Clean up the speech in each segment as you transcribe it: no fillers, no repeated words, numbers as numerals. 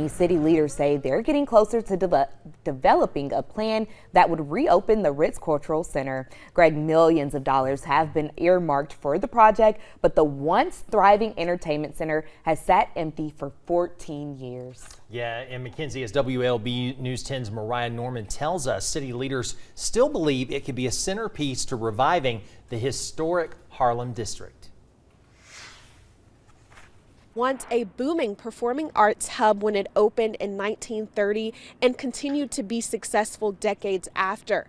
City leaders say they're getting closer to developing a plan that would reopen the Ritz Cultural Center. Greg, millions of dollars have been earmarked for the project, but the once thriving entertainment center has sat empty for 14 years. Yeah, and Mackenzie, as WLB News 10's Mariah Norman tells us, city leaders still believe it could be a centerpiece to reviving the historic Harlem district. Once a booming performing arts hub when it opened in 1930 and continued to be successful decades after.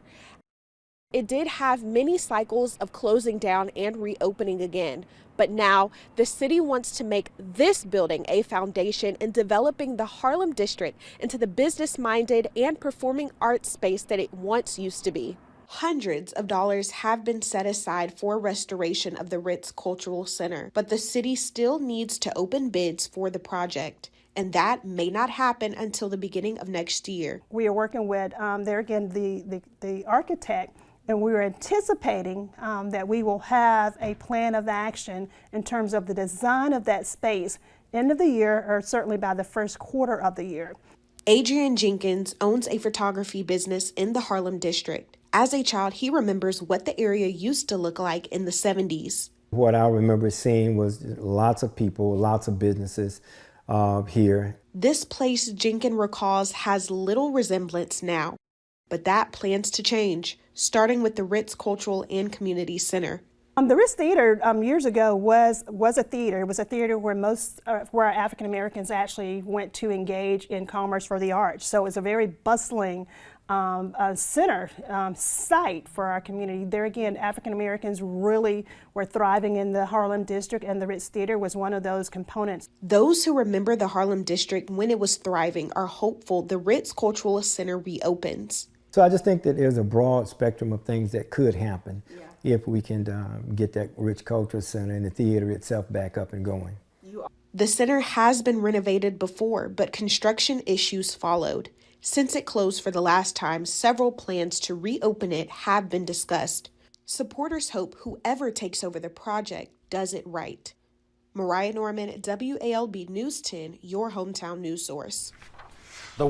It did have many cycles of closing down and reopening again, but now the city wants to make this building a foundation in developing the Harlem district into the business-minded and performing arts space that it once used to be. Hundreds of dollars have been set aside for restoration of the Ritz Cultural Center, but the city still needs to open bids for the project, and that may not happen until the beginning of next year. We are working with, the architect, and we're anticipating that we will have a plan of action in terms of the design of that space end of the year, or certainly by the first quarter of the year. Adrian Jenkins owns a photography business in the Harlem district. As a child, he remembers what the area used to look like in the 70s. What I remember seeing was lots of people, lots of businesses here. This place, Jenkins recalls, has little resemblance now, but that plans to change, starting with the Ritz Cultural and Community Center. The Ritz Theater years ago was a theater. It was a theater where where African Americans actually went to engage in commerce for the arts. So it was a very bustling center site for our community. There again, African Americans really were thriving in the Harlem district, and the Ritz Theater was one of those components. Those who remember the Harlem district when it was thriving are hopeful the Ritz Cultural Center reopens. So I just think that there's a broad spectrum of things that could happen if we can get that Ritz Cultural Center and the theater itself back up and going. The center has been renovated before, but construction issues followed. Since it closed for the last time, several plans to reopen it have been discussed. Supporters hope whoever takes over the project does it right. Mariah Norman, WALB News 10, your hometown news source. The